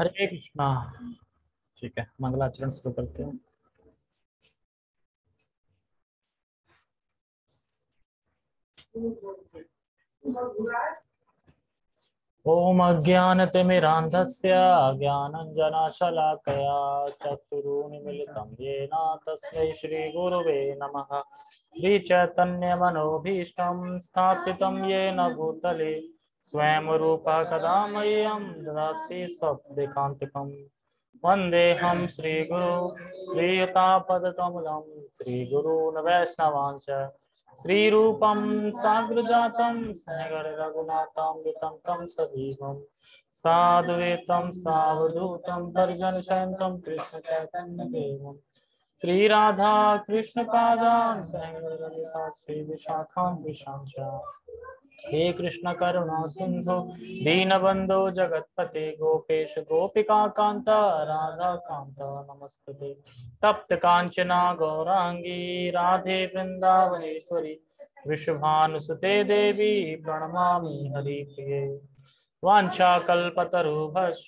हरे कृष्णा। ठीक है, मंगलाचरण शुरू करते हैं। ओम अज्ञानतिमिरान्धस्य ज्ञानञ्जनशलाकया चक्षुरुन्मीलितं येन तस्मै श्रीगुरुवे नमः। श्रीचैतन्यमनोभीष्टं स्थापितं येन भूतले स्वयं रूपः कदा मह्यं ददाति स्वपदेकान्तिकम्। वन्देऽहं श्रीगुरु श्रीयुतापदकमलं श्रीगुरून् वैष्णवांश्च श्रीरूपं साग्रजातं सहगणरघुनाथान्वितं तं सजीवं साद्वैतं सावधूतं परिजनसहितं कृष्णचैतन्यदेवं श्रीराधा कृष्णपादान् सहगणललिता श्रीविशाखान्विशांश्च। हे कृष्ण करुणा सिंधु दीनबंधो जगतपते गोपेश गोपिका कांता राधा कांता नमस्ते। तप्त कांचना गौरांगी राधे वृंदावनेश्वरी वृषभानुसुते देवी प्रणमामि हरिप्रिये। वाञ्छाकल्पतरुभ्यश्च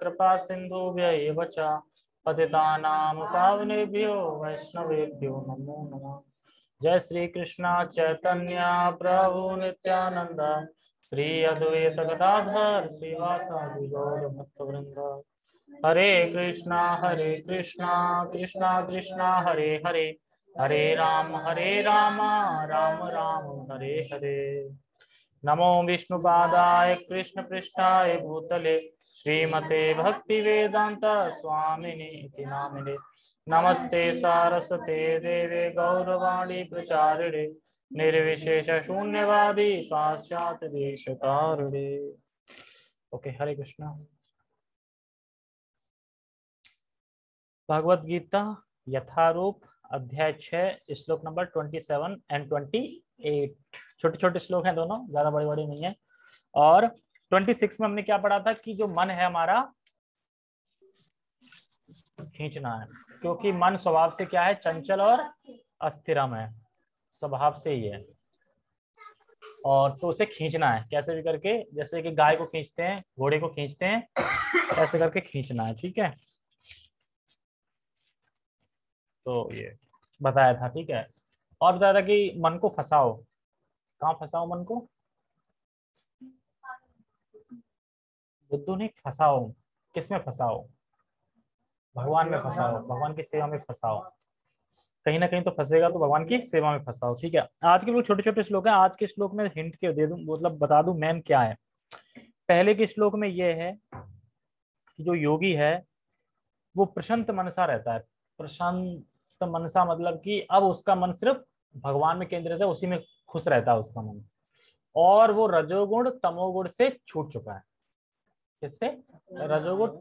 कृपा सिन्धुभ्य एव च पतितानां पावनेभ्यो वैष्णवेभ्यो नमो नमः। जय श्री कृष्णा चैतन्य प्रभु नित्यानंद श्री अद्वैत गदाधर श्रीवासादि गौर भक्तवृंद। हरे कृष्णा कृष्णा कृष्णा हरे हरे हरे राम राम राम हरे हरे। नमो विष्णुपादाय कृष्ण पृष्ठाय भूतले श्रीमते भक्ति वेदांत स्वामिने इति नामिने। नमस्ते सारस्वते देवे गौरवाणी प्रचारिणे निर्विशेष शून्यवादी पाश्चात्य देशतारिणे। ओके, हरे कृष्णा। भगवत गीता यथारूप अध्याय 6 श्लोक नंबर 27 एंड 28। छोटे छोटे श्लोक हैं दोनों, ज्यादा बड़े बड़े नहीं है। और 26 में हमने क्या पढ़ा था कि जो मन है हमारा खींचना है, क्योंकि मन स्वभाव से क्या है, चंचल और अस्थिरम है, स्वभाव से ही है। और तो उसे खींचना है कैसे भी करके, जैसे कि गाय को खींचते हैं, घोड़े को खींचते हैं, ऐसे करके खींचना है। ठीक है, तो ये बताया था। ठीक है, और बताया था कि मन को फंसाओ। कहाँ फंसाओ मन को? बुद्धू नहीं, फंसाओ। किसमें फंसाओ? भगवान में फंसाओ, भगवान की सेवा में फंसाओ। कहीं ना कहीं तो फंसेगा, तो भगवान की सेवा में फंसाओ। ठीक है, आज के लोग छोटे छोटे श्लोक हैं। आज के श्लोक में हिंट के दे दूं, मतलब बता दूं मेन क्या है। पहले के श्लोक में ये है कि जो योगी है वो प्रशांत मनसा रहता है। प्रशांत मनसा मतलब कि अब उसका मन सिर्फ भगवान में केंद्रित है, उसी में खुश रहता है उसका मन। और वो रजोगुण तमोगुण से छूट चुका है। किससे? रजोगुण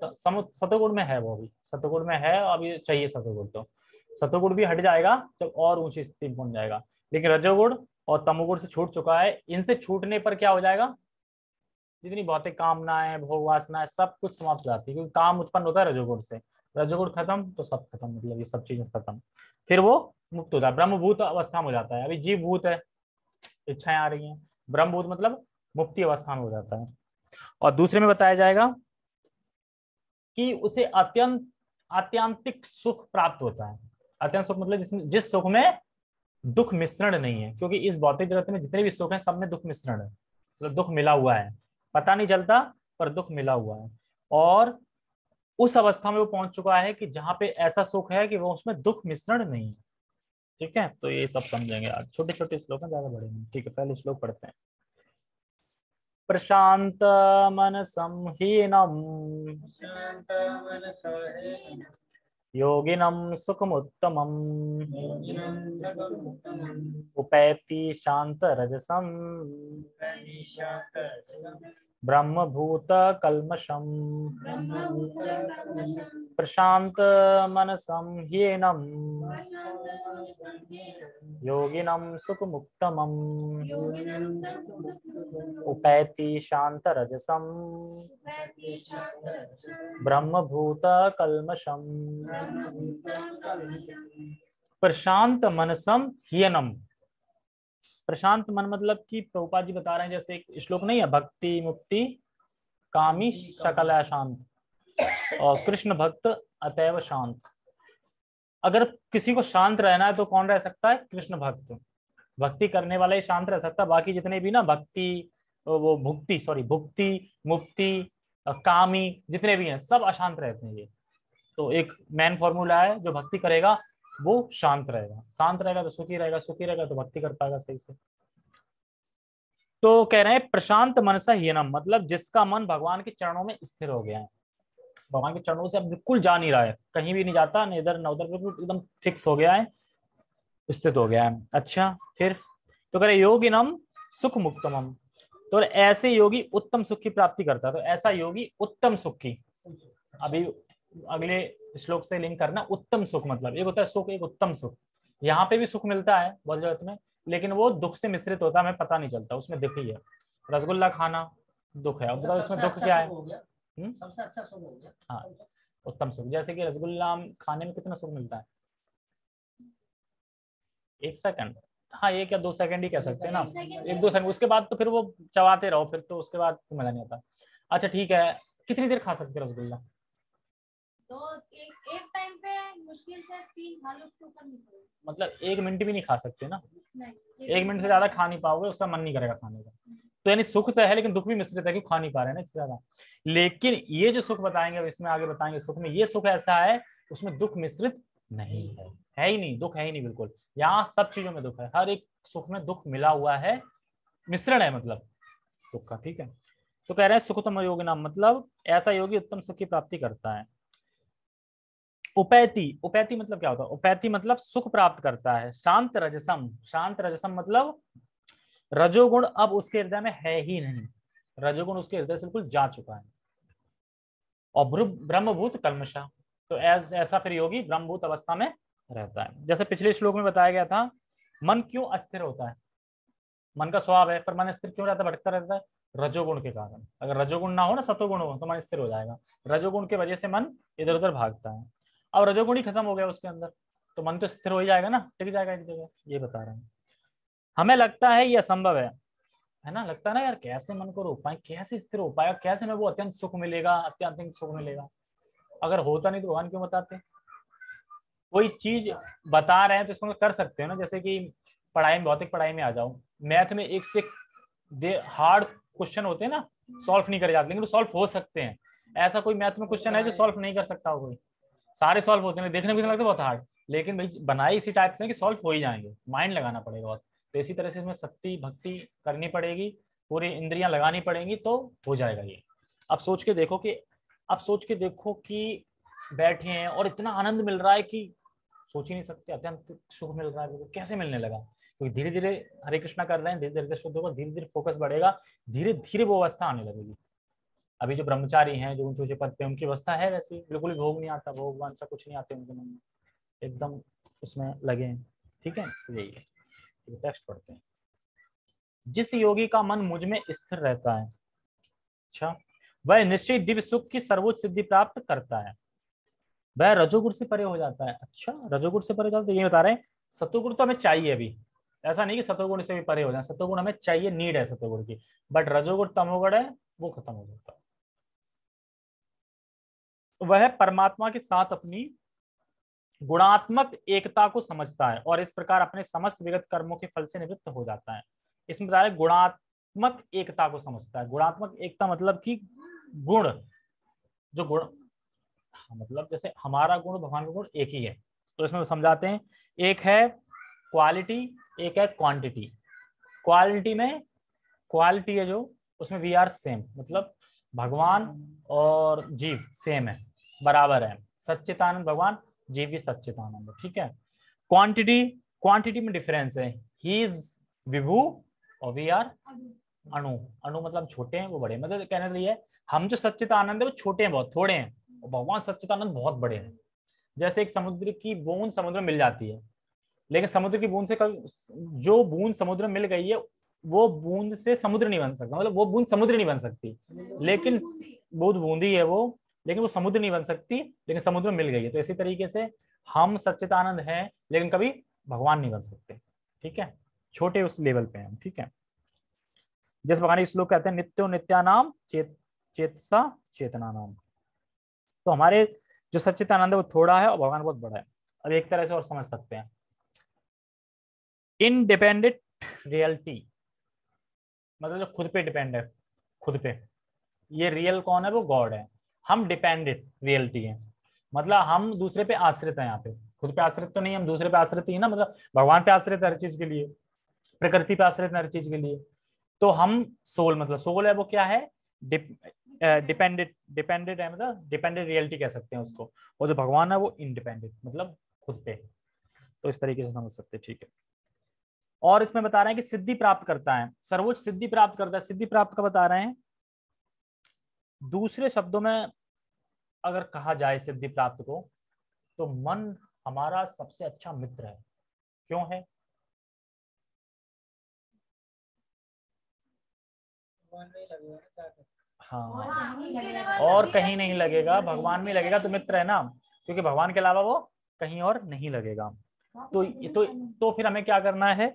सतोगुण में है, वो भी सतोगुण में है। अभी चाहिए सतोगुण, तो सतोगुण भी हट जाएगा जब और ऊंची स्थिति में पहुंच जाएगा। लेकिन रजोगुण और तमोगुण से छूट चुका है। इनसे छूटने पर क्या हो जाएगा? जितनी भौतिक कामनाएं, भोग वासनाएं, सब कुछ समाप्त हो जाती है, क्योंकि काम उत्पन्न होता है रजोगुण से। रजोगुण खत्म तो सब खत्म, मतलब ये सब चीजें खत्म। फिर वो मुक्त होता है, ब्रह्मभूत अवस्था में हो जाता है। अभी जीव भूत है, इच्छाएं आ रही हैं। ब्रह्मभूत मतलब मुक्ति अवस्था में हो जाता है। और दूसरे में बताया जाएगा कि उसे अत्यंत आत्यांतिक सुख प्राप्त होता है। अत्यंत सुख मतलब जिसमें जिस सुख में दुख मिश्रण नहीं है, क्योंकि इस भौतिक जगत में जितने भी सुख हैं सब में दुख मिश्रण है, मतलब दुख मिला हुआ है। पता नहीं चलता, पर दुख मिला हुआ है। और उस अवस्था में वो पहुंच चुका है कि जहां पे ऐसा सुख है कि वो उसमें दुख मिश्रण नहीं है। ठीक है, तो ये सब समझेंगे आज। छोटे छोटे श्लोक हैं, ज्यादा बड़े नहीं। ठीक है, पहले श्लोक पढ़ते हैं। प्रशांत मनसं हीनम् योगिनं सुखमुत्तमम् उपैति शांत रजसम ब्रह्मभूत कल्मषम् प्रशांत मनसं हीनम् योगिनं सुखमुत्तमम् उपैति शांत रजसम ब्रह्मभूत कल्मषम् प्रशांत मनसम हीनम। प्रशांत मन मतलब कि प्रभुपाद जी बता रहे हैं, जैसे एक श्लोक नहीं है, भक्ति मुक्ति कामी सकल शांत। और कृष्ण भक्त अतैव शांत। अगर किसी को शांत रहना है तो कौन रह सकता है? कृष्ण भक्त। भक्ति करने वाला ही शांत रह सकता है, बाकी जितने भी ना भक्ति, वो भुक्ति, सॉरी भुक्ति, मुक्ति, कामी जितने भी हैं सब अशांत रहते हैं ये। तो एक मेन फॉर्मूला है, जो भक्ति करेगा वो शांत रहेगा, शांत रहेगा तो सुखी रहेगा, सुखी रहेगा तो भक्ति कर पाएगा सही से। तो कह रहे हैं प्रशांत मनसा हीनम, मतलब जिसका मन भगवान के चरणों में स्थिर हो गया है, भगवान के चरणों से अब बिल्कुल जा नहीं रहा है, कहीं भी नहीं जाता, न इधर न उधर, बिल्कुल एकदम फिक्स हो गया है, स्थित हो गया है। अच्छा फिर तो कह रहे योगिनम सुख मुक्तमम, तो ऐसे योगी उत्तम सुख की प्राप्ति करता है। तो ऐसा योगी उत्तम सुख की, अभी अगले श्लोक से लिंक करना, उत्तम सुख मतलब एक होता है सुख, एक उत्तम सुख। यहाँ पे भी सुख मिलता है बहुत जगत में, लेकिन वो दुख से मिश्रित होता है, हमें पता नहीं चलता, उसमें दुख ही है। रसगुल्ला खाना दुख है, अब बताओ इसमें दुख क्या है? सबसे अच्छा सुख हो गया। हाँ उत्तम सुख, जैसे कि रसगुल्ला खाने में कितना सुख मिलता है? 1 सेकंड, हाँ 1 या 2 सेकंड ही कह सकते हैं ना, 1-2 सेकंड, उसके बाद तो फिर वो चबाते रहो, फिर तो उसके बाद तो मजा नहीं आता। अच्छा ठीक है, कितनी देर खा सकते हैं रसगुल्ला? तो एक टाइम पे मुश्किल से 3 खा लो, उसके ऊपर नहीं खाओ। मतलब 1 मिनट भी नहीं खा सकते ना? नहीं, 1 मिनट से ज्यादा खा नहीं पाओगे, उसका मन नहीं करेगा खाने का। तो यानी सुख तो है लेकिन दुख भी मिश्रित है, क्योंकि खा नहीं पा रहे हैं ना इससे ज्यादा। लेकिन ये जो सुख बताएंगे, अब इसमें आगे बताएंगे सुख में, ये सुख ऐसा है उसमें दुख मिश्रित नहीं है ही नहीं, दुख है ही नहीं बिल्कुल। यहाँ सब चीजों में दुख है, हर एक सुख में दुख मिला हुआ है, मिश्रण है मतलब सुख का। ठीक है, तो कह रहे हैं सुखतम योगी नाम, मतलब ऐसा योगी उत्तम सुख की प्राप्ति करता है। उपैति, उपैति मतलब क्या होता है? उपैति मतलब सुख प्राप्त करता है। शांत रजसम, शांत रजसम मतलब रजोगुण अब उसके हृदय में है ही नहीं, रजोगुण उसके हृदय से बिल्कुल जा चुका है। और ब्रह्मभूत कल्मषा, तो ऐसा फिर योगी ब्रह्मभूत अवस्था में रहता है। जैसे पिछले श्लोक में बताया गया था, मन क्यों अस्थिर होता है? मन का स्वभाव है, पर मन स्थिर क्यों रहता है, भटकता रहता है? रजोगुण के कारण। अगर रजोगुण ना हो ना, सतोगुण हो, तो मन स्थिर हो जाएगा। रजोगुण की वजह से मन इधर उधर भागता है। अब रजोगुण ही खत्म हो गया उसके अंदर, तो मन तो स्थिर हो ही जाएगा ना, टिक जाएगा एक जगह, ये बता रहे हैं। हमें लगता है ये असंभव है ना, लगता है ना यार कैसे मन को रोक पाए, कैसे स्थिर हो पाएगा, कैसे मैं वो अत्यंत सुख मिलेगा, अत्यंत सुख मिलेगा। अगर होता नहीं तो भगवान क्यों बताते? कोई चीज बता रहे हैं तो इसको कर सकते हो ना, जैसे कि पढ़ाई में, भौतिक पढ़ाई में आ जाओ, मैथ में एक से हार्ड क्वेश्चन होते हैं ना, सॉल्व नहीं करे जाते, लेकिन वो सॉल्व हो सकते हैं। ऐसा कोई मैथ में क्वेश्चन है जो सॉल्व नहीं कर सकता हो कोई? सारे सॉल्व होते हैं, देखने में लगता है बहुत हार्ड, लेकिन भाई बनाए इसी टाइप से कि सॉल्व हो ही जाएंगे, माइंड लगाना पड़ेगा बहुत। तो इसी तरह से इसमें शक्ति भक्ति करनी पड़ेगी, पूरी इंद्रियां लगानी पड़ेंगी, तो हो जाएगा ये। अब सोच के देखो कि, अब सोच के देखो कि बैठे हैं और इतना आनंद मिल रहा है कि सोच ही नहीं सकते, अत्यंत सुख मिल रहा है, तो कैसे मिलने लगा? क्योंकि धीरे धीरे हरे कृष्णा कर रहे हैं, धीरे धीरे शुद्ध होगा, धीरे धीरे फोकस बढ़ेगा, धीरे धीरे वो अवस्था आने लगेगी। अभी जो ब्रह्मचारी हैं, जो ऊंचे ऊंचे पद पे, उनकी अवस्था है वैसी, बिल्कुल भी भोग नहीं आता, भोग वांछा कुछ नहीं आते उनके मन में, एकदम उसमें लगे हैं। ठीक है, तो यही है, टेक्स्ट पढ़ते हैं। जिस योगी का मन मुझ में स्थिर रहता है, अच्छा, वह निश्चय दिव्य सुख की सर्वोच्च सिद्धि प्राप्त करता है, वह रजोगुण से परे हो जाता है। अच्छा, रजोगुण से परे हो जाता है, ये बता रहे हैं। सतोगुण तो हमें चाहिए अभी, ऐसा नहीं कि सतोगुण से भी परे हो जाए, सतोगुण हमें चाहिए, नीड है सतोगुण की, बट रजोगुण तमोगुण है, वो खत्म हो जाता है। तो वह परमात्मा के साथ अपनी गुणात्मक एकता को समझता है और इस प्रकार अपने समस्त विगत कर्मों के फल से निवृत्त हो जाता है। इसमें बता रहे गुणात्मक एकता को समझता है। गुणात्मक एकता मतलब कि गुण, जो गुण, हाँ, मतलब जैसे हमारा गुण भगवान का गुण एक ही है, तो इसमें समझाते हैं, एक है क्वालिटी, एक है क्वांटिटी। क्वालिटी में, क्वालिटी है जो, उसमें वी आर सेम, मतलब भगवान और जीव सेम है, बराबर है, सच्चिदानंद भगवान, जीव भी सच्चिदानंद, ठीक है। क्वांटिटी, क्वांटिटी में डिफरेंस है, ही इज विभू और वी आर अणु। अणु मतलब छोटे हैं, वो बड़े, मतलब कहने के लिए हम जो सच्चिदानंद है वो छोटे हैं, बहुत थोड़े हैं, और भगवान सच्चिदानंद बहुत बड़े हैं। जैसे एक समुद्र की बूंद समुद्र में मिल जाती है, लेकिन समुद्र की बूंद से जो बूंद समुद्र में मिल गई है, वो बूंद से समुद्र नहीं बन सकता, मतलब वो बूंद समुद्र नहीं बन सकती, लेकिन बूंद बूंदी है वो, लेकिन वो समुद्र नहीं बन सकती, लेकिन समुद्र में मिल गई है। तो इसी तरीके से हम सच्चिदानंद हैं, लेकिन कभी भगवान नहीं बन सकते, ठीक है, छोटे उस लेवल पे हैं, ठीक है। जैसे भगवान इस श्लोक कहते हैं, नित्यो नित्यानाम चेतसा चेतना नाम, तो हमारे जो सच्चिदानंद है वो थोड़ा है और भगवान बहुत बड़ा है। अब एक तरह से और समझ सकते हैं, इनडिपेंडेंट रियलिटी मतलब जो खुद पे डिपेंड है, खुद पे, ये रियल कौन है, वो गॉड है। हम डिपेंडेंट रियलिटी है, मतलब हम दूसरे पे आश्रित है। यहाँ पे खुद पे आश्रित तो नहीं, हम दूसरे पे आश्रित ही ना, मतलब भगवान पे आश्रित है हर चीज के लिए, प्रकृति पे आश्रित है हर चीज के लिए। तो हम सोल, मतलब सोल है वो क्या है, डिपेंडेंट, डिपेंडेंट है, मतलब डिपेंडेंट रियलिटी कह सकते हैं उसको। और जो भगवान है वो इंडिपेंडेंट मतलब खुद पे। तो इस तरीके से समझ सकते हैं, ठीक है। और इसमें बता रहे हैं कि सिद्धि प्राप्त करता है, सर्वोच्च सिद्धि प्राप्त करता है। सिद्धि प्राप्त का बता रहे हैं, दूसरे शब्दों में अगर कहा जाए सिद्धि प्राप्त को, तो मन हमारा सबसे अच्छा मित्र है। क्यों है? हाँ, और कहीं नहीं लगेगा, भगवान में लगेगा तो मित्र है ना, क्योंकि भगवान के अलावा वो कहीं और नहीं लगेगा। तो तो फिर हमें क्या करना है,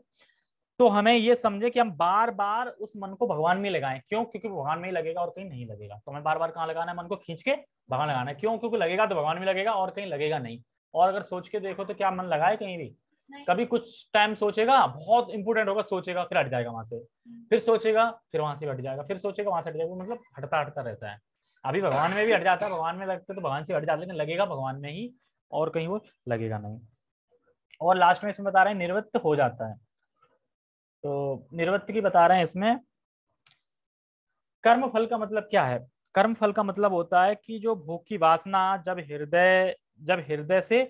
तो हमें ये समझे कि हम बार बार उस मन को भगवान में लगाएं। क्यों? क्योंकि भगवान में ही लगेगा और कहीं नहीं लगेगा। तो हमें बार बार कहाँ लगाना है, मन को खींच के भगवान लगाना है। क्यों? क्योंकि लगेगा तो भगवान में लगेगा और कहीं लगेगा नहीं। और अगर सोच के देखो तो क्या मन लगाए कहीं भी? कभी कुछ टाइम सोचेगा, बहुत इंपॉर्टेंट होगा, सोचेगा फिर हट जाएगा वहां से, फिर सोचेगा फिर वहां से हट जाएगा, फिर सोचेगा वहां से हट जाएगा, मतलब हटता हटता रहता है। अभी भगवान में भी हट जाता है, भगवान में लगता है तो भगवान से हट जाता है, लेकिन लगेगा भगवान में ही और कहीं वो लगेगा नहीं। और लास्ट में इसमें बता रहे हैं निवृत्त हो जाता है। तो निर्वृत्त की बता रहे हैं इसमें, कर्म फल का मतलब क्या है? कर्म फल का मतलब होता है कि जो भोग की वासना जब हृदय से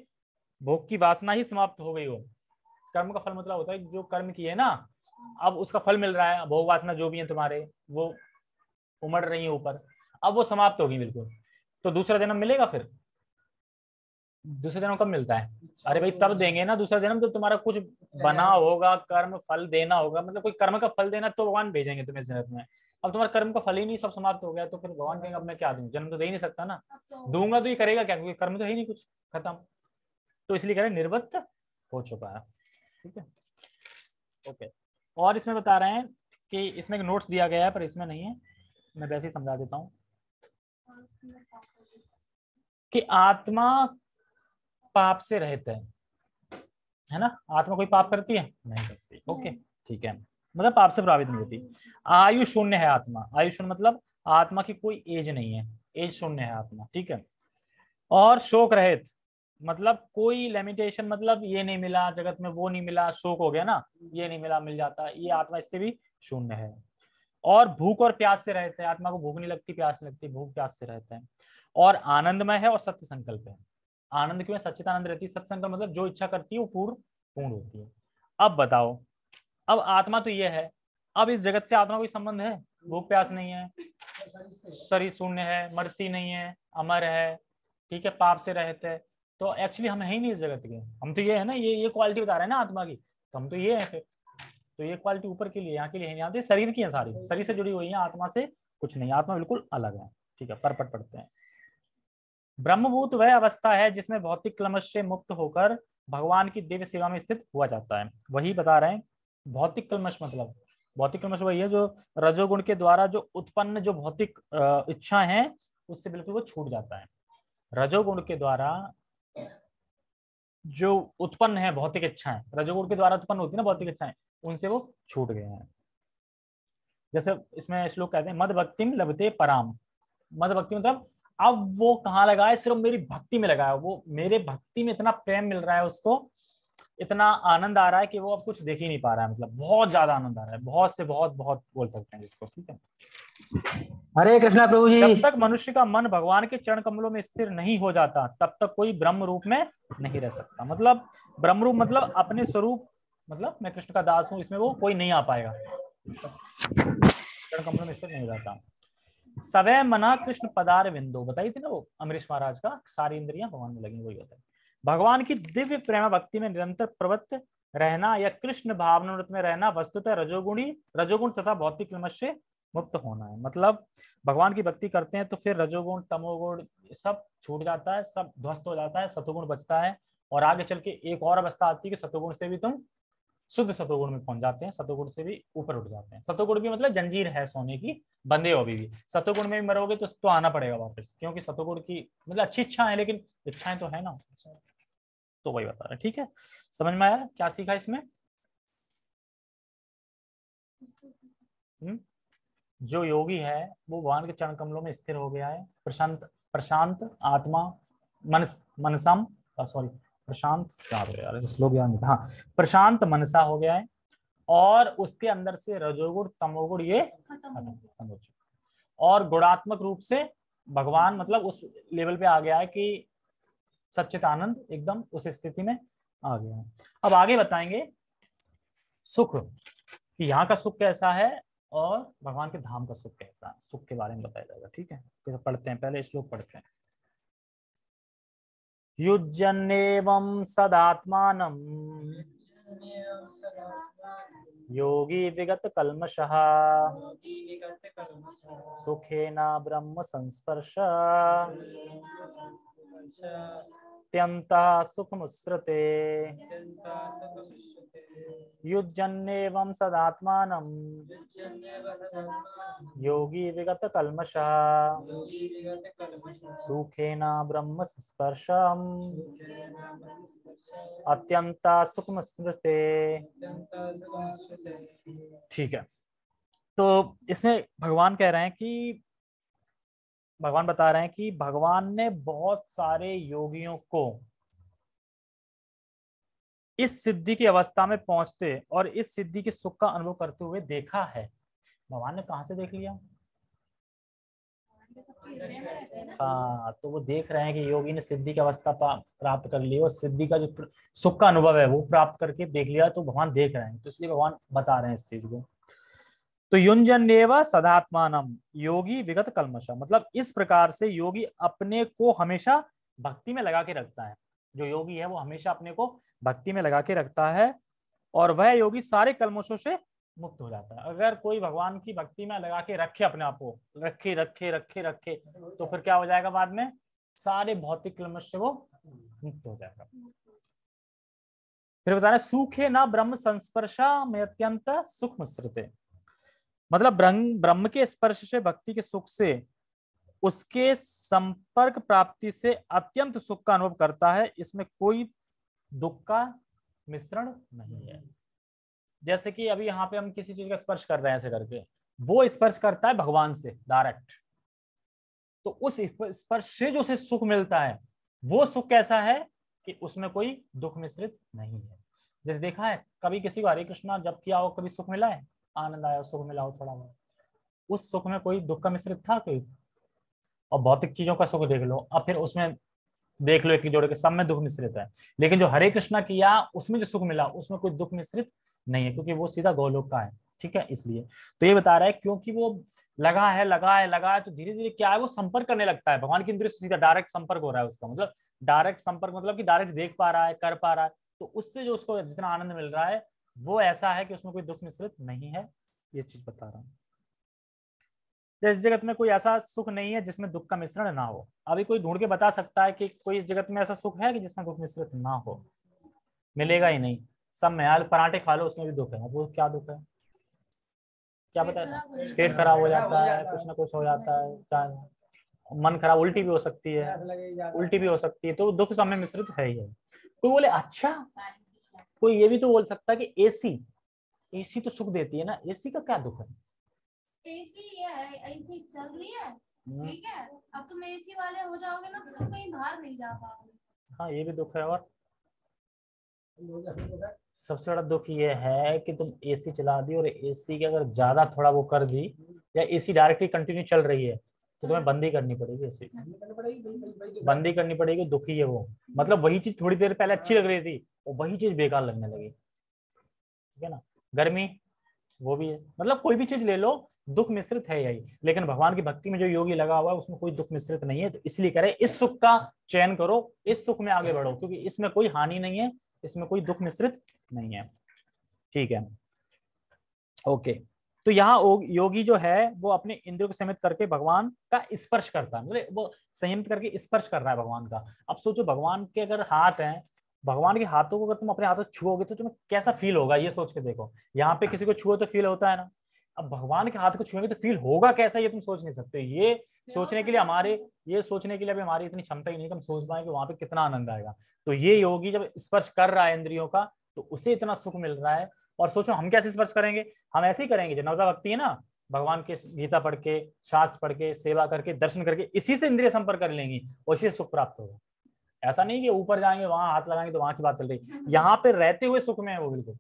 भोग की वासना ही समाप्त हो गई हो। कर्म का फल मतलब होता है जो कर्म किए ना, अब उसका फल मिल रहा है, भोग वासना जो भी है तुम्हारे वो उमड़ रही है ऊपर, अब वो समाप्त होगी बिल्कुल। तो दूसरा जन्म मिलेगा फिर? दूसरा जन्म कब मिलता है? अरे भाई तब देंगे ना दूसरा जन्म, तो तुम्हारा कुछ बना होगा, कर्म फल देना होगा, मतलब कोई कर्म का फल देना तो भगवान भेजेंगे तुम्हें इस जन्म में। अब तुम्हारा कर्म का फल ही नहीं, सब समाप्त हो गया, तो फिर भगवान कहेंगे अब मैं क्या दूं, जन्म तो दे ही नहीं सकता ना। दूंगा तो ये करेगा क्या, क्योंकि कर्म तो है ही नहीं कुछ, खत्म। तो इसलिए कह रहे निर्वृत्त हो चुका है, ठीक है, ओके। और इसमें बता रहे हैं कि इसमें नोट्स दिया गया है पर इसमें नहीं है, मैं वैसे ही समझा देता हूँ कि आत्मा पाप से रहित है ना। आत्मा कोई पाप करती है? नहीं करती, ओके, ठीक है, मतलब पाप से प्रभावित नहीं होती। आयु शून्य है आत्मा, आयु शून्य मतलब आत्मा की कोई एज नहीं है, एज शून्य है आत्मा, ठीक है। और शोक रहित मतलब कोई लिमिटेशन, मतलब ये नहीं मिला जगत में, वो नहीं मिला, शोक हो गया ना, ये नहीं मिला मिल जाता, ये आत्मा इससे भी शून्य है। और भूख और प्यास से रहते हैं, आत्मा को भूख नहीं लगती, प्यास नहीं लगती, भूख प्यास से रहते हैं। और आनंदमय है और सत्य संकल्प है। आनंद क्यों है? सच्चिदानंद रहती है। सत्य संकल्प मतलब जो इच्छा करती है वो पूर्ण होती है। अब बताओ, अब आत्मा तो ये है, अब इस जगत से आत्मा कोई संबंध है? भूख प्यास नहीं है, शरीर शून्य है, मरती नहीं है, अमर है, ठीक है, पाप से रहते हैं। तो एक्चुअली हम है ही नहीं इस जगत के, हम तो ये है ना, ये क्वालिटी बता रहे हैं ना आत्मा की, तो हम तो ये है फिर। तो ये क्वालिटी ऊपर के लिए, यहाँ के लिए है, यहाँ तो शरीर की है, सारी शरीर से जुड़ी हुई है, आत्मा से कुछ नहीं, आत्मा बिल्कुल अलग है, ठीक है। परपट पढ़ते हैं। ब्रह्मभूत वह अवस्था है जिसमें भौतिक क्लमश से मुक्त होकर भगवान की दिव्य सेवा में स्थित हुआ जाता है। वही बता रहे हैं भौतिक क्लमश मतलब, भौतिक क्लमश वही है जो रजोगुण के द्वारा जो उत्पन्न जो भौतिक इच्छा है उससे बिल्कुल वो छूट जाता है। रजोगुण के द्वारा जो उत्पन्न है भौतिक इच्छाएं, रजोगुण के द्वारा उत्पन्न होती है ना भौतिक इच्छाएं, उनसे वो छूट गए हैं। जैसे इसमें श्लोक कहते हैं मद भक्तिम लभते पराम। मद भक्ति मतलब अब वो कहाँ लगा है, सिर्फ मेरी भक्ति में लगा है, वो मेरे भक्ति में इतना प्रेम मिल रहा है उसको, इतना आनंद आ रहा है कि वो अब कुछ देख ही नहीं पा रहा है, मतलब बहुत ज्यादा आनंद आ रहा है, बहुत से बहुत बहुत बोल सकते हैं जिसको, ठीक है। हरे कृष्णा प्रभु जी। जब तक मनुष्य का मन भगवान के चरण कमलों में स्थिर नहीं हो जाता तब तक कोई ब्रह्म रूप में नहीं रह सकता। मतलब ब्रह्म रूप मतलब अपने स्वरूप, मतलब मैं कृष्ण का दास हूं, इसमें वो कोई नहीं आ पाएगा, चरण कमलों में स्थिर नहीं हो जाता। सवै मना कृष्ण पदार विंदो, बताई थी ना वो अमरीश महाराज का, सारी इंद्रियां भगवान में लगी, वही होता है। भगवान की दिव्य प्रेम भक्ति में निरंतर प्रवृत्त रहना या कृष्ण भावनामृत में रहना वस्तुतः रजोगुण तथा भौतिक क्लेश से मुक्त होना है। मतलब भगवान की भक्ति करते हैं तो फिर रजोगुण तमोगुण सब छूट जाता है, सब ध्वस्त हो जाता है, सतोगुण बचता है, और आगे चल के एक और अवस्था आती है कि सतोगुण से भी तुम शुद्ध सतोगुण में पहुंच जाते हैं, सतोगुण से भी ऊपर उठ जाते हैं। सतोगुण भी मतलब जंजीर है सोने की, बंधे हो अभी भी। सतोगुण में भी मरोगे तो आना पड़ेगा वापस, क्योंकि सतोगुण की मतलब अच्छी इच्छा है, लेकिन इच्छाएं तो है ना, तो वही बता रहे हैं। ठीक है, समझ में आया क्या सीखा इसमें? जो योगी है वो भगवान के चरण कमलों में स्थिर हो गया है, प्रशांत प्रशांत आत्मा मनसम सॉरी प्रशांत क्या हो यार श्लोक याद नहीं था, हाँ, प्रशांत मनसा हो गया है, और उसके अंदर से रजोगुण तमोगुण ये खत्म हो चुका, और गुणात्मक रूप से भगवान मतलब उस लेवल पे आ गया है कि सच्चिदानंद एकदम उस स्थिति में आ गया है। अब आगे बताएंगे सुख, कि यहाँ का सुख कैसा है और भगवान के धाम का सुख कैसा है, सुख के बारे में बताया जाएगा। ठीक है, तो पढ़ते हैं, पहले श्लोक पढ़ते हैं। युज्यन्नेवं सदात्मानं योगी विगत कल्मषः सुखेन ब्रह्म संस्पर्श अत्यन्तः सुखमुस्रते। युज्यन्नेवं सदात्मानं योगी विगत कल्मषः सुखेन ब्रह्म स्पर्शम अत्यंता सुखमुस्रते। ठीक है, तो इसमें भगवान कह रहे हैं कि भगवान बता रहे हैं कि भगवान ने बहुत सारे योगियों को इस सिद्धि की अवस्था में पहुंचते और इस सिद्धि के सुख का अनुभव करते हुए देखा है। भगवान ने कहां से देख लिया? हाँ, तो वो देख रहे हैं कि योगी ने सिद्धि की अवस्था प्राप्त कर ली और सिद्धि का जो सुख का अनुभव है वो प्राप्त करके देख लिया, तो भगवान देख रहे हैं, तो इसलिए भगवान बता रहे हैं इस चीज को। तो युंजन्नेव सदात्मानम योगी विगत कल्मषा, मतलब इस प्रकार से योगी अपने को हमेशा भक्ति में लगा के रखता है। जो योगी है वो हमेशा अपने को भक्ति में लगा के रखता है, और वह योगी सारे कल्मषों से मुक्त हो जाता है। अगर कोई भगवान की भक्ति में लगा के रखे अपने आप को, रखे रखे रखे रखे, तो फिर क्या हो जाएगा? बाद में सारे भौतिक कल्मष से वो मुक्त हो जाएगा। फिर बता रहे सूखे ना ब्रह्म संस्पर्शा में अत्यंत सुख मिश्रते, मतलब ब्रह्म के स्पर्श से, भक्ति के सुख से, उसके संपर्क प्राप्ति से अत्यंत सुख का अनुभव करता है। इसमें कोई दुख का मिश्रण नहीं है। जैसे कि अभी यहाँ पे हम किसी चीज का स्पर्श कर रहे हैं ऐसे करके, वो स्पर्श करता है भगवान से डायरेक्ट, तो उस स्पर्श से जो उसे सुख मिलता है वो सुख कैसा है कि उसमें कोई दुख मिश्रित नहीं है। जैसे देखा है कभी किसी को हरे कृष्णा जब किया हो, कभी सुख मिला है, आनंद आया, सुख मिला हो थोड़ा बहुत, उस सुख में कोई दुख का मिश्रित था कोई? और भौतिक चीजों का सुख देख लो, अब फिर उसमें देख लो एक जोड़ के, सब में दुख मिश्रित है। लेकिन जो हरे कृष्णा किया उसमें जो सुख मिला उसमें कोई दुख मिश्रित नहीं है, क्योंकि वो सीधा गोलोक का है। ठीक है, इसलिए तो ये बता रहा है क्योंकि वो लगा है तो धीरे धीरे क्या है, वो संपर्क करने लगता है भगवान की इंद्रिय से, सीधा डायरेक्ट संपर्क हो रहा है उसका, मतलब डायरेक्ट संपर्क मतलब कि डायरेक्ट देख पा रहा है, कर पा रहा है, तो उससे जो उसको जितना आनंद मिल रहा है वो ऐसा है कि उसमें कोई दुख मिश्रित नहीं है। ये चीज बता रहा हूँ। इस जगत में कोई ऐसा सुख नहीं है जिसमें दुख का मिश्रण ना हो। अभी कोई ढूंढ के बता सकता है कि कोई इस जगत में ऐसा सुख है कि जिसमें दुख मिश्रित ना हो? मिलेगा ही नहीं। सब में यार पराठे खा लो उसमें भी दुख है, वो क्या दुख है? क्या पता है? पेट खराब हो जाता है, कुछ ना कुछ हो जाता है, मन खराब, उल्टी भी हो सकती है, उल्टी भी हो सकती है, तो दुख सब में मिश्रित है ही है। कोई बोले अच्छा, कोई ये भी तो बोल सकता है कि एसी तो सुख देती है ना, एसी का क्या दुख है? एसी है, एसी चल रही है, ठीक है, अब तुम एसी वाले हो जाओगे ना तो तुम कहीं बाहर नहीं जा पाओगे। हाँ, ये भी दुख है। और सबसे बड़ा दुख ये है कि तुम एसी चला दी और एसी की अगर ज्यादा थोड़ा वो कर दी, या एसी डायरेक्टली कंटिन्यू चल रही है तो तुम्हें बंदी करनी पड़ेगी, एसी बंदी करनी पड़ेगी। दुखी है वो, मतलब वही चीज थोड़ी देर पहले अच्छी लग रही थी और वही चीज बेकार लगने लगी। ठीक है ना, गर्मी वो भी है, मतलब कोई भी चीज ले लो दुख मिश्रित है यही। लेकिन भगवान की भक्ति में जो योगी लगा हुआ है उसमें कोई दुख मिश्रित नहीं है, तो इसलिए करे इस सुख का चयन करो, इस सुख में आगे बढ़ो, क्योंकि इसमें कोई हानि नहीं है, इसमें कोई दुख मिश्रित नहीं है। ठीक है, ओके। तो यहाँ योगी जो है वो अपने इंद्रियों को संयमित करके भगवान का स्पर्श करता है, मतलब वो संयमित करके स्पर्श कर रहा है भगवान का। अब सोचो भगवान के अगर हाथ हैं, भगवान के हाथों को अगर तुम अपने हाथों से छुओगे तो तुम्हें कैसा फील होगा, ये सोच के देखो। यहाँ पे किसी को छुओ तो फील होता है ना, अब भगवान के हाथ को छुएंगे तो फील होगा कैसा, ये तुम सोच नहीं सकते। ये सोचने के लिए अभी हमारी इतनी क्षमता ही नहीं कि हम सोच पाए कि वहां पे कितना आनंद आएगा। तो ये योगी जब स्पर्श कर रहा है इंद्रियों का तो उसे इतना सुख मिल रहा है। और सोचो हम कैसे स्पर्श करेंगे, हम ऐसे ही करेंगे जो नवदा भक्ति है ना, भगवान के गीता पढ़ के, शास्त्र पढ़ के, सेवा करके, दर्शन करके, इसी से इंद्रिय संपर्क कर लेंगी और इसी से सुख प्राप्त होगा। ऐसा नहीं कि ऊपर जाएंगे वहां हाथ लगाएंगे तो वहां की बात चल रही, यहाँ पे रहते हुए सुख में है वो, बिल्कुल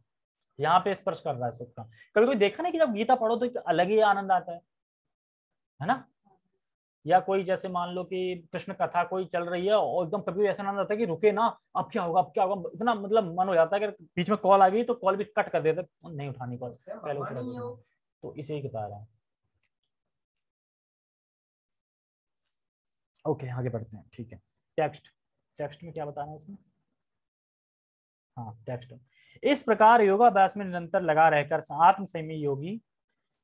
यहाँ पे स्पर्श कर रहा है सुख का। कभी कभी देखा नहीं कि जब गीता पढ़ो तो एक अलग ही आनंद आता है ना। या कोई जैसे मान लो कि कृष्ण कथा कोई चल रही है और एकदम कभी ऐसा आनंद आता है कि रुके ना, अब क्या होगा अब क्या होगा, इतना मतलब मन हो जाता है कि बीच में कॉल आ गई तो कॉल भी कट कर देते, नहीं उठानी कॉल, पहले उठा देते। तो इसे ही बता रहा है। ओके आगे बढ़ते हैं, ठीक है। टेक्स्ट में क्या बताना है इसमें, हाँ टेक्स्ट। इस प्रकार योगाभ्यास में निरंतर लगा रहकर आत्म संयमी योगी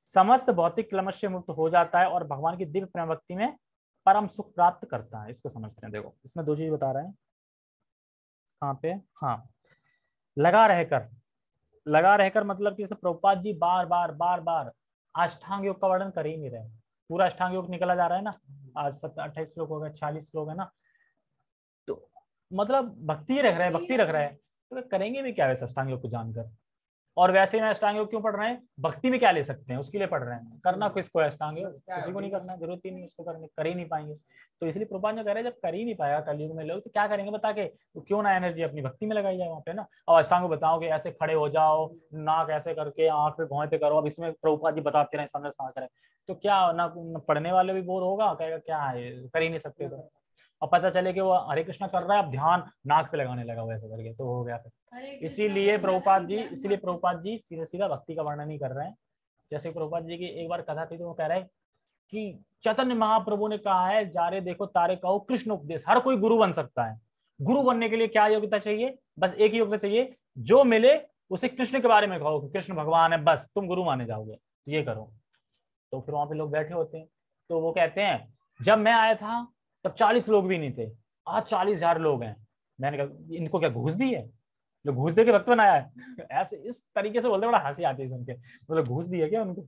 समस्त भौतिक क्लेश से मुक्त हो जाता है और भगवान की दिव्य प्रेम भक्ति में परम सुख प्राप्त करता है। इसको समझते हैं। देखो इसमें दो चीज बता रहे हैं। कहाँ पे, हाँ, लगा रहकर मतलब कि जैसे प्रभुपाद जी बार बार अष्टांग योग का वर्णन कर ही नहीं रहे। पूरा अष्टांग योग निकला जा रहा है ना, आज 28 श्लोक हो गए, 40 श्लोक है ना, तो मतलब भक्ति रख रहा है। तो करेंगे भी क्या वैसे अष्टांग योग को जानकर। और वैसे में अष्टांग योग क्यों पढ़ रहे हैं, भक्ति में क्या ले सकते हैं उसके लिए पढ़ रहे हैं। करना किसको है अष्टांग योग, किसी को नहीं करना, जरूरत ही नहीं उसको करने, कर ही नहीं पाएंगे। तो इसलिए प्रभुपाद ने कह रहे हैं जब कर ही नहीं पाएगा कलयुग में लोग तो क्या करेंगे बता के, तो क्यों ना एनर्जी अपनी भक्ति में लगाई जाए वहां पे ना। और अष्टांग बताओगे ऐसे खड़े हो जाओ, नाक ऐसे करके आंख पे भौं पे करो, अब इसमें प्रभुपाद जी बताते रहे समझ करें तो क्या ना, पढ़ने वाले भी बोर होगा, कहेगा क्या है कर ही नहीं सकते। तो और पता चले कि वो हरे कृष्णा कर रहा है, अब ध्यान नाक पे लगाने लगा वैसे करके, तो हो गया फिर। इसीलिए प्रभुपाद जी सीधा सीधा भक्ति का वर्णन नहीं कर रहे हैं। जैसे प्रभुपाद जी की एक बार कथा थी तो वो कह रहे हैं कि चैतन्य महाप्रभु ने कहा है जारे देखो तारे कहो कृष्ण उपदेश, हर कोई गुरु बन सकता है। गुरु बनने के लिए क्या योग्यता चाहिए, बस एक ही योग्यता चाहिए, जो मिले उसे कृष्ण के बारे में कहो, कृष्ण भगवान है, बस तुम गुरु माने जाओगे, ये करो। तो फिर वहां पे लोग बैठे होते हैं तो वो कहते हैं जब मैं आया था तब 40 लोग भी नहीं थे, आज 40,000 लोग हैं। मैंने कहा इनको क्या घूस दी है, जो घूस दे के भक्त बनाया है ऐसे इस तरीके से बोलते, बड़ा हंसी आती है सुन के, मतलब घूस दी है क्या उनको।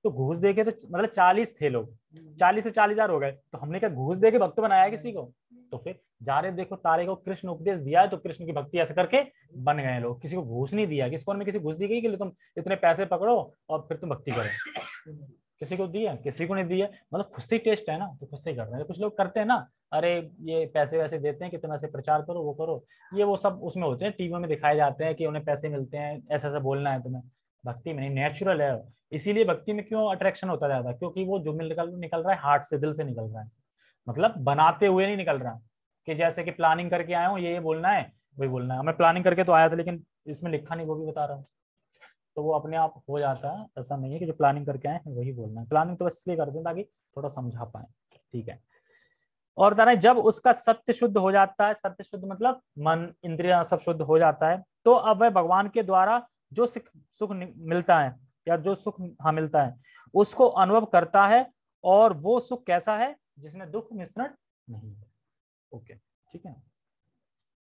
तो घूस दे के तो मतलब 40 थे लोग, 40 से 40,000 हो गए, तो हमने क्या घूस दे के भक्त बनाया किसी को। तो फिर जा रहे देखो तारे को कृष्ण उपदेश दिया है तो कृष्ण की भक्ति ऐसे करके बन गए लोग, किसी को घूस नहीं दिया। किसको में किसी घूस दी गई कि तुम इतने पैसे पकड़ो और फिर तुम भक्ति करो, किसी को दिया, किसी को नहीं दिया। मतलब खुद से टेस्ट है ना, तो खुद से ही करते हैं। कुछ लोग करते हैं ना, अरे ये पैसे वैसे देते हैं कि तुम ऐसे प्रचार करो वो करो, ये वो सब उसमें होते हैं, टीवी में दिखाए जाते हैं कि उन्हें पैसे मिलते हैं, ऐसा ऐसा बोलना है तुम्हें। भक्ति में नहीं, नेचुरल है। इसीलिए भक्ति में क्यों अट्रैक्शन होता ज्यादा, क्योंकि वो जो निकल रहा है हार्ट से, दिल से निकल रहा है, मतलब बनाते हुए नहीं निकल रहा कि जैसे कि प्लानिंग करके आया हूँ ये बोलना है वही बोलना है। मैं प्लानिंग करके तो आया था लेकिन इसमें लिखा नहीं, वो भी बता रहा हूँ, तो वो अपने आप हो जाता है। ऐसा नहीं है कि जो प्लानिंग करके आए हैं वही बोलना है, प्लानिंग तो बस इसलिए करते हैं ताकि थोड़ा समझा पाए, ठीक है। और बता रहे जब उसका सत्य शुद्ध हो जाता है, सत्य शुद्ध मतलब मन इंद्रिया सब शुद्ध हो जाता है, तो अब वह भगवान के द्वारा जो सुख मिलता है या जो सुख मिलता है उसको अनुभव करता है। और वो सुख कैसा है, जिसमें दुख मिश्रण नहीं है। ओके ठीक है,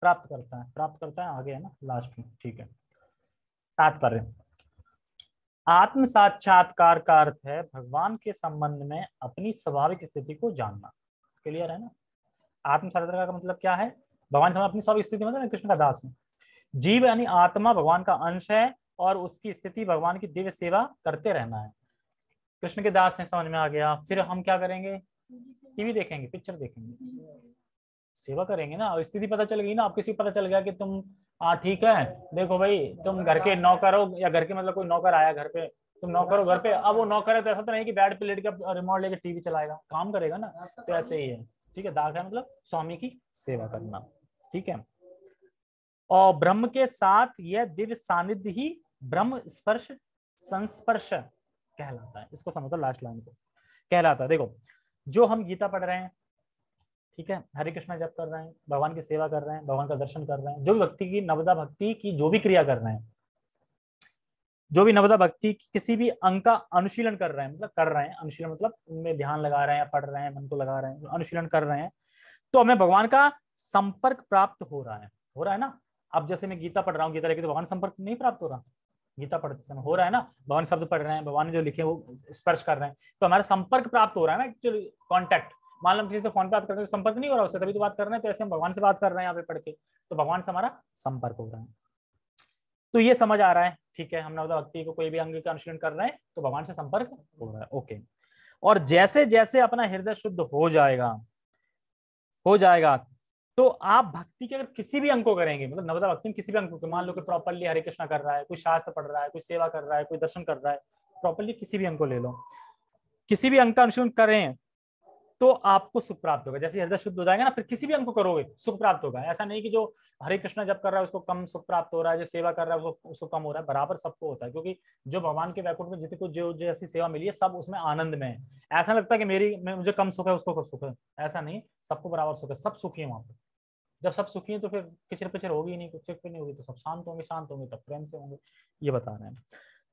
प्राप्त करता है आगे है ना लास्ट में, ठीक है। तात्पर्य, आत्म साक्षात्कार का अर्थ है भगवान के संबंध में अपनी स्वाभाविक स्थिति को जानना। क्लियर है ना। आत्म साक्षात्कार का मतलब क्या है, भगवान से अपनी स्वाभाविक स्थिति मतलब कृष्ण का दास है। जीव यानी आत्मा भगवान का अंश है और उसकी स्थिति भगवान की दिव्य सेवा करते रहना है। कृष्ण के दास हैं, समझ में आ गया। फिर हम क्या करेंगे, टीवी देखेंगे, पिक्चर देखेंगे, सेवा करेंगे ना। और स्थिति पता चल गई ना, आप किसी को पता चल गया कि तुम ठीक है देखो भाई तुम घर के नौकर हो, या घर के मतलब कोई नौकर आया घर पे, तुम नौकर हो घर पे। अब वो नौकर है तो ऐसा तो नहीं कि बेड पे लेट के रिमोट लेके टीवी चलाएगा, काम करेगा ना। तो ऐसे ही है, ठीक है। दास है मतलब स्वामी की सेवा करना, ठीक है। और ब्रह्म के साथ यह दिव्य सानिध्य ही ब्रह्म स्पर्श संस्पर्श कहलाता है। इसको समझो लास्ट लाइन को, कहलाता है। देखो जो हम गीता पढ़ रहे हैं, ठीक है, हरे कृष्णा जप कर रहे हैं, भगवान की सेवा कर रहे हैं, भगवान का दर्शन कर रहे हैं, जो भी भक्ति की नवदा भक्ति की जो भी क्रिया कर रहे हैं, जो भी नवदा भक्ति की किसी भी अंग का अनुशीलन कर रहे हैं, मतलब कर रहे हैं, अनुशीलन मतलब उनमें ध्यान लगा रहे हैं, पढ़ रहे हैं, मन को लगा रहे हैं, अनुशीलन कर रहे हैं, तो हमें भगवान का संपर्क प्राप्त हो रहा है ना। अब जैसे मैं गीता पढ़ रहा हूँ, गीता लेके तो भगवान संपर्क नहीं प्राप्त हो रहा? गीता पढ़ते समय हो रहा है ना, भगवान शब्द पढ़ रहे हैं, भगवान ने जो लिखे वो स्पर्श कर रहे हैं, तो हमारा संपर्क प्राप्त हो रहा है ना एक्चुअली, कॉन्टैक्ट। मान लो किसी से फोन पे बात करते हैं, संपर्क नहीं हो रहा उससे, तभी तो बात कर रहे हैं, तो ऐसे हम भगवान से बात कर रहे हैं यहाँ पे पढ़ के, तो भगवान से हमारा संपर्क हो रहा है। तो ये समझ आ रहा है, ठीक है। हम नवदा भक्ति को कोई भी अंग का अनुशीलन कर रहे हैं तो भगवान से संपर्क हो रहा है, ओके। और जैसे जैसे अपना हृदय शुद्ध हो जाएगा तो आप भक्ति के अगर किसी भी अंग को करेंगे, मतलब नवदा भक्ति में किसी भी अंग को, मान लो कि प्रॉपरली हरे कृष्णा कर रहा है, कोई शास्त्र पढ़ रहा है, कोई सेवा कर रहा है, कोई दर्शन कर रहा है, प्रॉपरली किसी भी अंग को ले लो, किसी भी अंग का अनुशीलन करें तो आपको सुख प्राप्त होगा। जैसे हृदय शुद्ध हो जाएगा ना, फिर किसी भी अंग को करोगे सुख प्राप्त होगा। ऐसा नहीं कि जो हरे कृष्णा जप कर रहा है उसको कम सुख प्राप्त हो रहा है, जो सेवा कर रहा है उसको कम हो रहा है, बराबर सबको होता है, क्योंकि जो भगवान के वैकुंठ में जितने को जो जैसी सेवा मिली है सब उसमें आनंद में है। ऐसा लगता है कि मुझे कम सुख है उसको कम सुख है, ऐसा नहीं, सबको बराबर सुख है, सब सुखी है वहां पर। जब सब सुखी है तो फिर किचर पिचर होगी नहीं, कुछ चिक नहीं होगी, तो सब शांत होंगे तब प्रेम से होंगे, ये बता रहे हैं।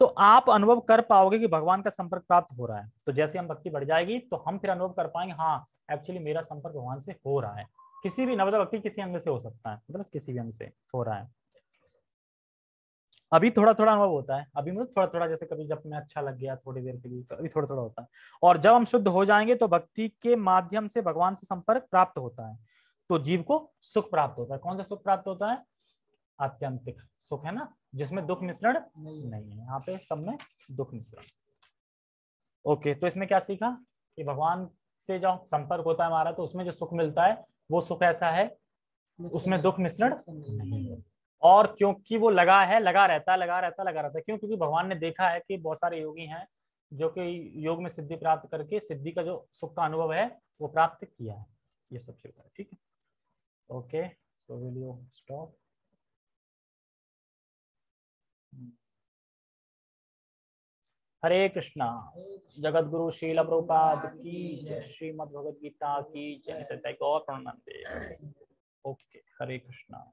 तो आप अनुभव कर पाओगे कि भगवान का संपर्क प्राप्त हो रहा है। तो जैसे हम भक्ति बढ़ जाएगी तो हम फिर अनुभव कर पाएंगे, हाँ एक्चुअली मेरा संपर्क भगवान से हो रहा है। किसी भी नवदा भक्ति किसी अंग से हो सकता है, मतलब किसी भी अंग से हो रहा है। अभी थोड़ा थोड़ा अनुभव होता है, अभी मतलब थोड़ा थोड़ा, जैसे कभी जब मैं अच्छा लग गया थोड़ी देर के लिए, तो अभी थोड़ा थोड़ा होता है। और जब हम शुद्ध हो जाएंगे तो भक्ति के माध्यम से भगवान से संपर्क प्राप्त होता है, तो जीव को सुख प्राप्त होता है। कौन सा सुख प्राप्त होता है? आत्यंतिक सुख, है ना, जिसमें दुख मिश्रण नहीं है। यहाँ पे सब में दुख मिश्रण। ओके, तो इसमें क्या सीखा कि भगवान से जो संपर्क होता है हमारा, तो उसमें जो सुख मिलता है वो सुख ऐसा है उसमें दुख मिश्रण नहीं है। और क्योंकि वो लगा रहता है, क्यों? क्योंकि भगवान ने देखा है कि बहुत सारे योगी हैं जो कि योग में सिद्धि प्राप्त करके सिद्धि का जो सुख का अनुभव है वो प्राप्त किया है। ये सब चीज है, ठीक है। Okay, so will you stop? Hare Krishna. Jagat Guru Srila Prabhupada की जय, श्रीमद् भगवद गीता की जय, गौर प्रणंदे। ओके, हरे कृष्णा।